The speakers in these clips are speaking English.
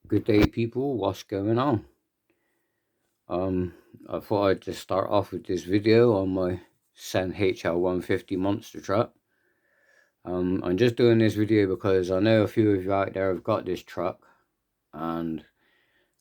Good day, people. What's going on? I thought I'd just start off with this video on my Sen hl150 monster truck. I'm just doing this video because I know a few of you out there have got this truck, and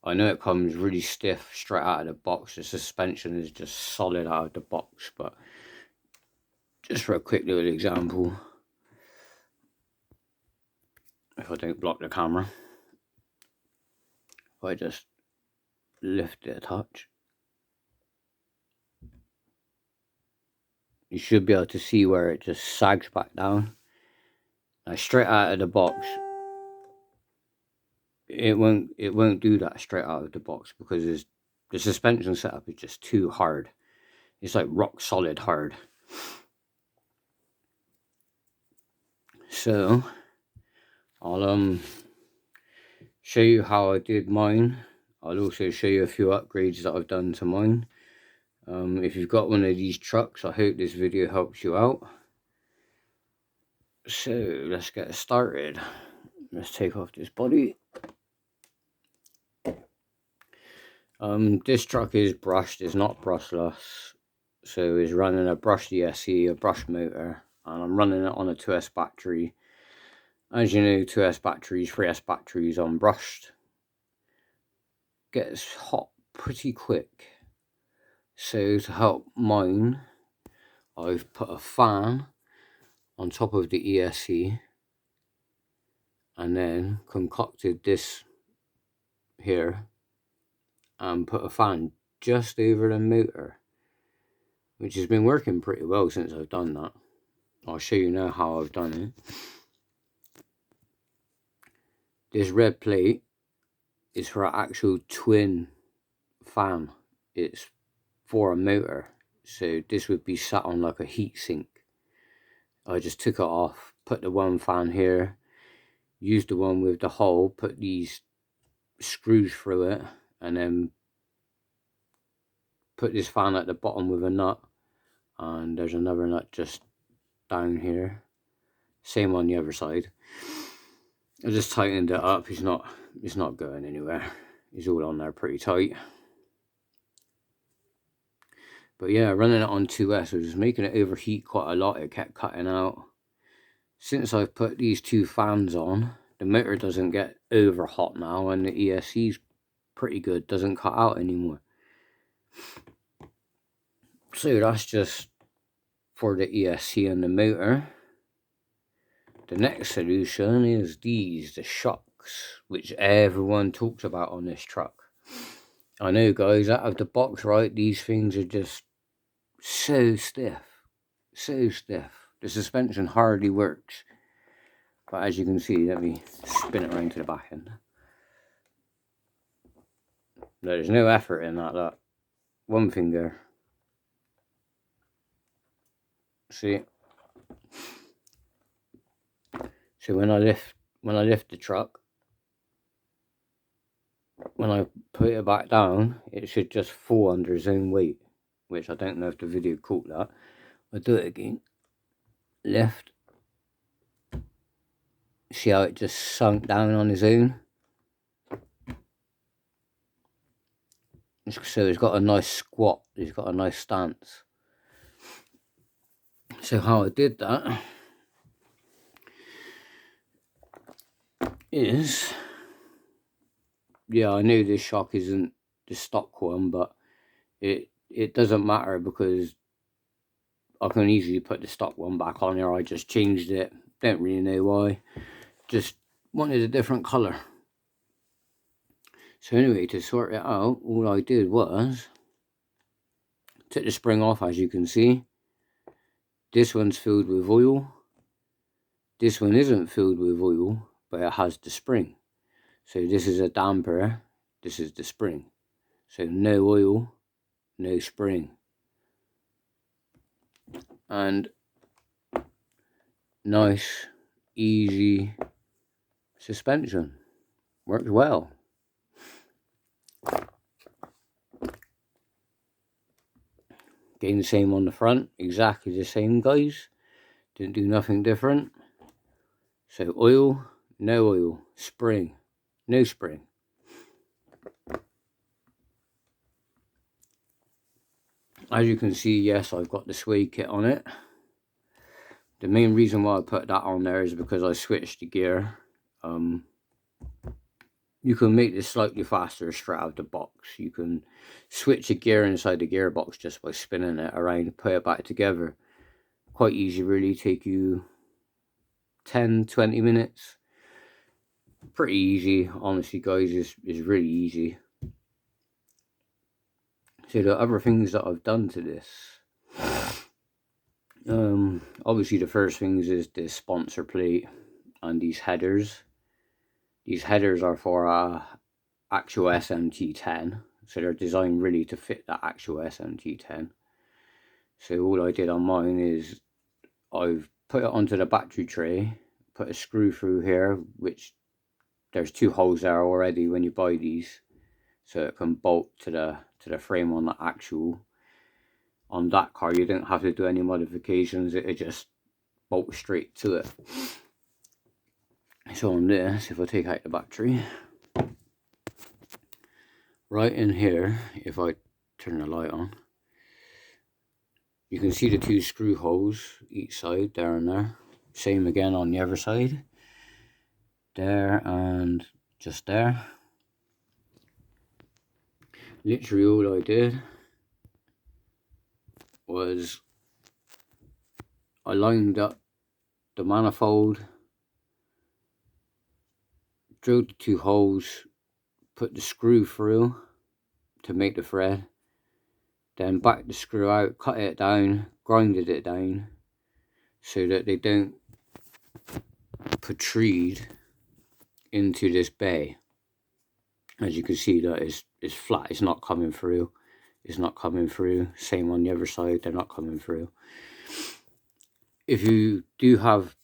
I know it comes really stiff straight out of the box. The suspension is just solid out of the box, but just for a quick little example, if I don't block the camera, if I just lift it a touch, you should be able to see where it just sags back down. Now, straight out of the box, it won't do that straight out of the box because the suspension setup is just too hard. It's like rock solid hard. So I'll show you how I did mine. I'll also show you a few upgrades that I've done to mine. If you've got one of these trucks, I hope this video helps you out. So let's get started. Let's take off this body. This truck is brushed, it's not brushless. So it's running a brushed ESC, a brushed motor, and I'm running it on a 2S battery. As you know, 2S batteries, 3S batteries unbrushed gets hot pretty quick. So to help mine, I've put a fan on top of the ESC and then concocted this here and put a fan just over the motor, which has been working pretty well since I've done that. I'll show you now how I've done it. This red plate is for an actual twin fan. It's for a motor, so this would be sat on like a heat sink. I just took it off, put the one fan here, used the one with the hole, put these screws through it, and then put this fan at the bottom with a nut, and there's another nut just down here. Same on the other side. I just tightened it up. It's not going anywhere. It's all on there pretty tight. But yeah, running it on 2S was making it overheat quite a lot. It kept cutting out. Since I've put these two fans on, the motor doesn't get over hot now, and the ESC's pretty good, doesn't cut out anymore. So that's just for the ESC and the motor. The next solution is the shocks, which everyone talks about on this truck. I know, guys, out of the box, right, these things are just so stiff. So stiff. The suspension hardly works. But as you can see, let me spin it around to the back end. There's no effort in that. One finger. See? So when I lift the truck, when I put it back down, it should just fall under its own weight, which I don't know if the video caught that. I'll do it again. Lift. See how it just sunk down on its own? So it's got a nice squat, it's got a nice stance. So how I did that is, yeah, I know this shock isn't the stock one, but it doesn't matter because I can easily put the stock one back on here. I just changed it, don't really know why, just wanted a different colour. So anyway, to sort it out, all I did was took the spring off. As you can see, this one's filled with oil, this one isn't filled with oil, but it has the spring. So this is a damper, this is the spring. So no oil, no spring. And nice, easy suspension. Works well. Again, the same on the front, exactly the same, guys. Didn't do nothing different. So oil, no oil, spring, no spring. As you can see, yes, I've got the sway kit on it. The main reason why I put that on there is because I switched the gear. You can make this slightly faster straight out of the box. You can switch a gear inside the gearbox just by spinning it around, put it back together. Quite easy, really. Take you 10-20 minutes. Pretty easy, honestly, guys. Is really easy. So the other things that I've done to this, obviously the first things is the sponsor plate and these headers. These headers are for a actual SMT10, so they're designed really to fit that actual SMT10. So all I did on mine is I've put it onto the battery tray, put a screw through here, which there's 2 holes there already when you buy these, so it can bolt to the frame on the actual. On that car you don't have to do any modifications, it just bolts straight to it. So on this, if I take out the battery, right in here, if I turn the light on, you can see the 2 screw holes each side, there and there. Same again on the other side, there and just there. Literally all I did was I lined up the manifold, drilled the 2 holes, put the screw through to make the thread, then backed the screw out, cut it down, grinded it down so that they don't protrude into this bay. As you can see, that is flat, it's not coming through. It's not coming through. Same on the other side, they're not coming through. If you do have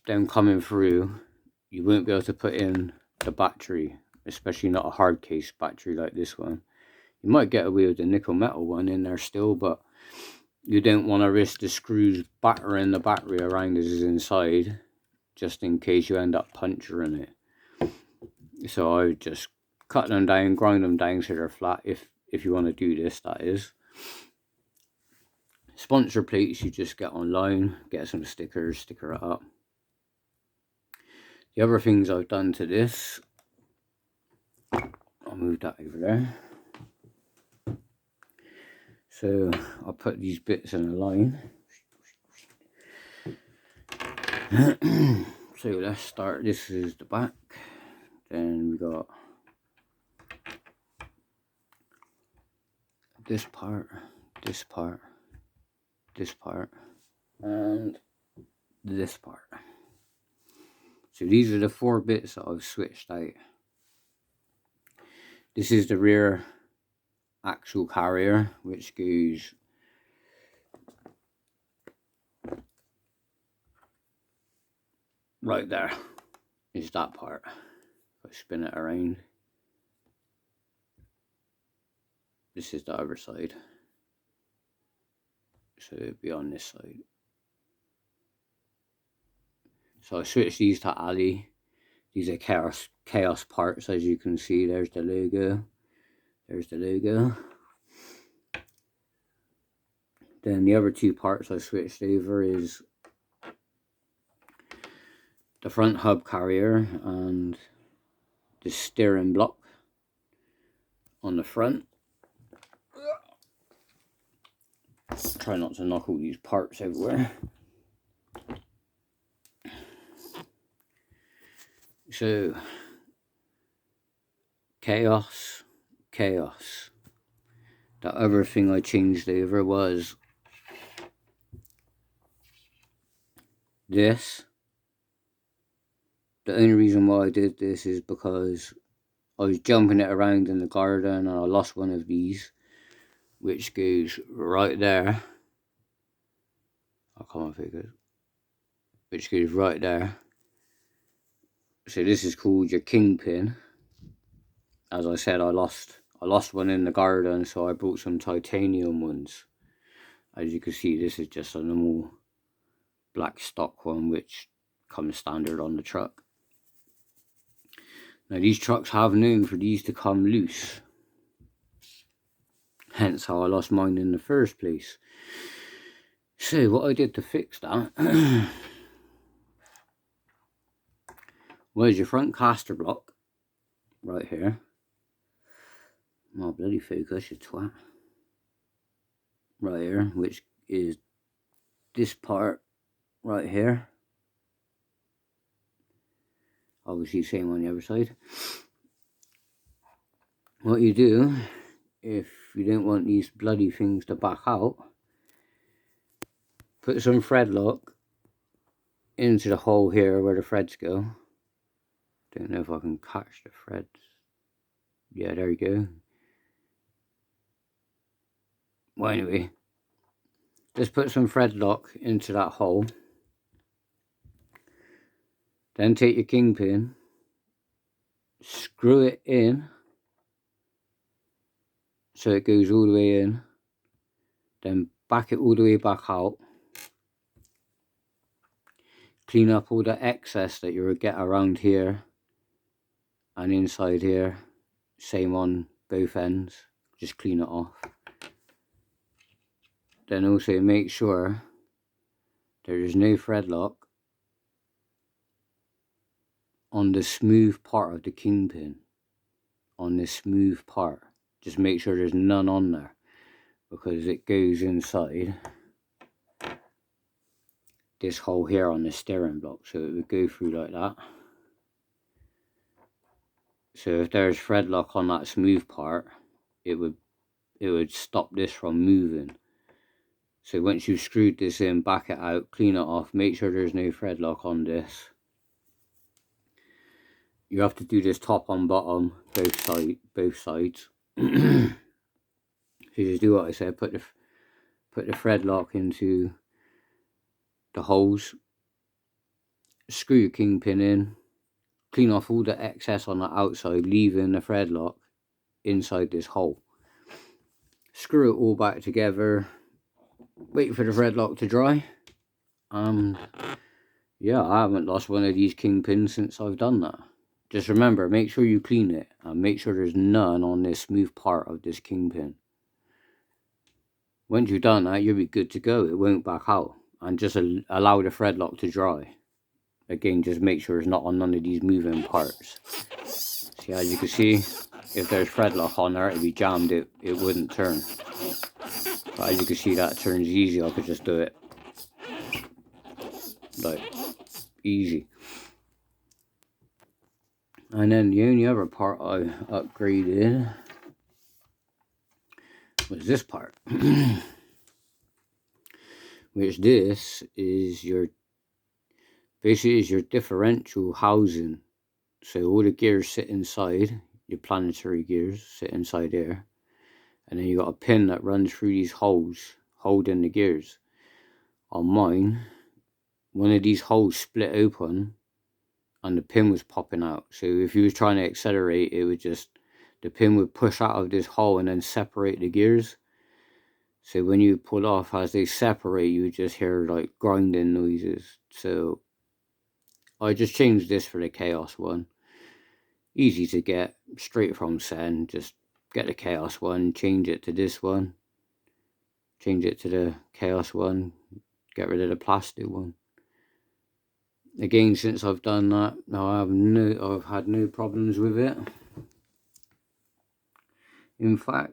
them coming through, you won't be able to put in the battery, especially not a hard case battery like this one. You might get away with the nickel metal one in there still, but you don't want to risk the screws battering the battery around as is inside, just in case you end up puncturing it. So I would just cut them down, grind them down so they're flat, if you want to do this, that is. Sponsor plates you just get online, get some stickers, sticker it up. The other things I've done to this, I'll move that over there. So I'll put these bits in a line. So let's start. This is the back. Then we got this part, this part, this part, and this part. So these are the 4 bits that I've switched out. This is the rear axle carrier, which goes right there, is that part. If I spin it around, this is the other side, so it'd be on this side. So I switched these to Ali. These are chaos parts, as you can see. There's the logo. There's the logo. Then the other 2 parts I switched over is the front hub carrier and the steering block on the front. Try not to knock all these parts everywhere. So chaos. The other thing I changed over was this. The only reason why I did this is because I was jumping it around in the garden and I lost one of these, which goes right there. I can't figure, which goes right there. So this is called your kingpin. As I said, I lost one in the garden, so I bought some titanium ones. As you can see, this is just a normal black stock one, which comes standard on the truck. Now these trucks have known for these to come loose. Hence how I lost mine in the first place. So what I did to fix that was your front caster block right here. Oh, bloody focus, you twat. Right here, which is this part right here. Obviously same on the other side. What you do, if you don't want these bloody things to back out, put some thread lock into the hole here where the threads go. Don't know if I can catch the threads. Yeah, there you go. Well, anyway, just put some thread lock into that hole. Then take your kingpin, screw it in so it goes all the way in. Then back it all the way back out. Clean up all the excess that you'll get around here and inside here. Same on both ends. Just clean it off. Then also make sure there is no thread lock on the smooth part of the kingpin. On this smooth part. Just make sure there's none on there, because it goes inside this hole here on the steering block, so it would go through like that. So if there's thread lock on that smooth part, it would stop this from moving. So once you've screwed this in, back it out, clean it off, make sure there's no thread lock on this. You have to do this top and bottom, both sides. So just do what I said, put the thread lock into the holes, screw your kingpin in, clean off all the excess on the outside, leaving the thread lock inside this hole. Screw it all back together, wait for the thread lock to dry. Yeah, I haven't lost one of these kingpins since I've done that. Just remember, make sure you clean it and make sure there's none on this smooth part of this kingpin. Once you've done that, you'll be good to go. It won't back out. And just allow the thread lock to dry. Again, just make sure it's not on none of these moving parts. See, as you can see, if there's thread lock on there, it'd be jammed, it wouldn't turn. But as you can see, that turns easy. I could just do it like easy. And then the only other part I upgraded was this part. Which this is basically is your differential housing. So all the gears sit inside, your planetary gears sit inside there. And then you got a pin that runs through these holes, holding the gears. On mine, one of these holes split open and the pin was popping out. So if you was trying to accelerate, it would just, the pin would push out of this hole and then separate the gears. So when you pull off, as they separate, you would just hear like grinding noises. So I just changed this for the Chaos one. Easy to get, straight from Sen. Just get the Chaos one, change it to this one. Change it to the Chaos one. Get rid of the plastic one. Again, since I've done that, I've had no problems with it. In fact,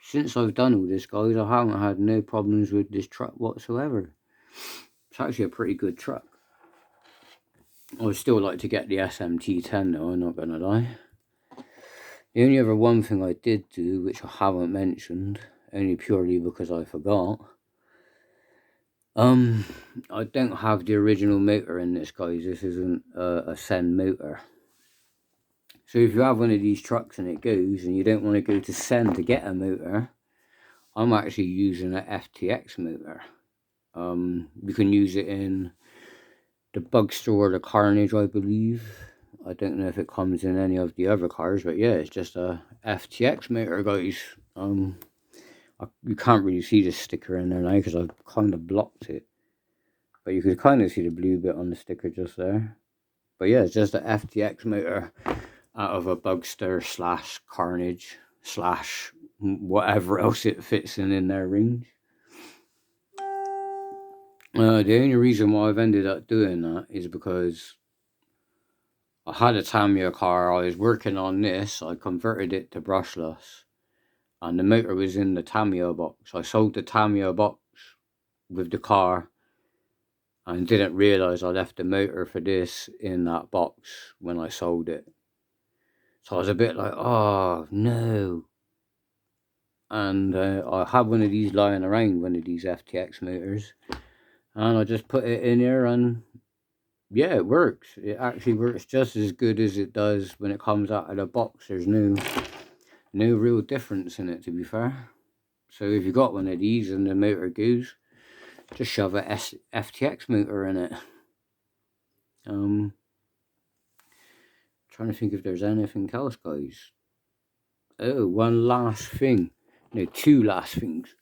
since I've done all this, guys, I haven't had no problems with this truck whatsoever. It's actually a pretty good truck. I would still like to get the SMT10 though, I'm not gonna lie. The only other one thing I did do, which I haven't mentioned, only purely because I forgot, I don't have the original motor in this, guys. This isn't a Sen motor. So if you have one of these trucks and it goes and you don't want to go to Sen to get a motor, I'm actually using an FTX motor. You can use it in the Bugster or the Carnage, I believe. I don't know if it comes in any of the other cars, but yeah, it's just a FTX motor, guys. You can't really see the sticker in there now because I've kind of blocked it. But you could kind of see the blue bit on the sticker just there. But yeah, it's just a FTX motor out of a Bugster / Carnage / whatever else it fits in their range. The only reason why I've ended up doing that is because I had a Tamiya car, I was working on this, I converted it to brushless, and the motor was in the Tamiya box. I sold the Tamiya box with the car and didn't realise I left the motor for this in that box when I sold it. So I was a bit like, oh no. And I had one of these lying around, one of these FTX motors, and I just put it in here, and yeah, it works. It actually works just as good as it does when it comes out of the box. There's no real difference in it, to be fair. So if you got one of these and the motor goes, just shove a FTX motor in it. Trying to think if there's anything else, guys. Oh, one last thing. No, two last things.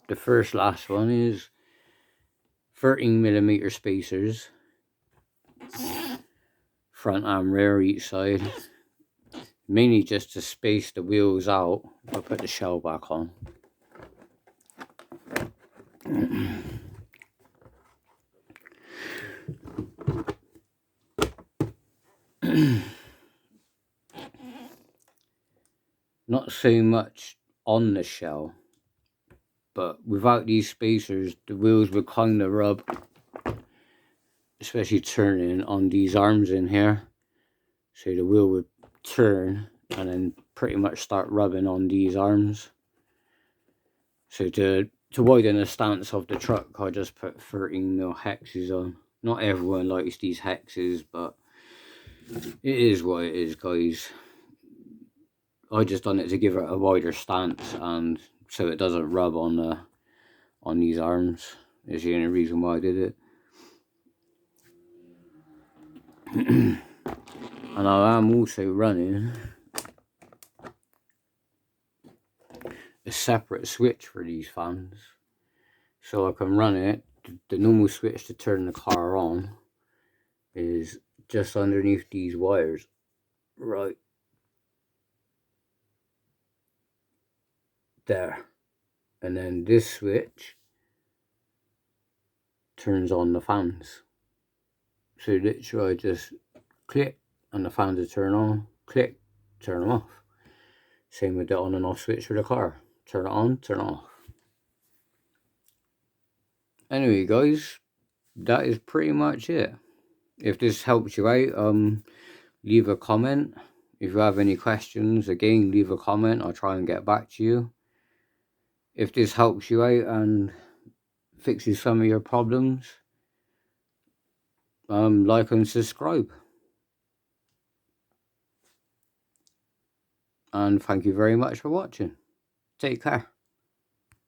The first last one is 13mm spacers, front and rear each side, mainly just to space the wheels out. I'll put the shell back on. Not so much on the shell, but without these spacers the wheels would kind of rub, especially turning on these arms in here. So the wheel would turn and then pretty much start rubbing on these arms. So to widen the stance of the truck, I just put 13mm hexes on. Not everyone likes these hexes, but it is what it is, guys. I just done it to give it a wider stance, and so it doesn't rub on these arms. Is the only reason why I did it. And I am also running a separate switch for these fans, so I can run it. The normal switch to turn the car on is just underneath these wires, right there, and then this switch turns on the fans. So literally I just click and the fans will turn on, click, turn them off. Same with the on and off switch for the car. Turn it on, turn it off. Anyway, guys, that is pretty much it. If this helps you out, leave a comment. If you have any questions, again, leave a comment. I'll try and get back to you. If this helps you out and fixes some of your problems, like and subscribe. And thank you very much for watching. Take care.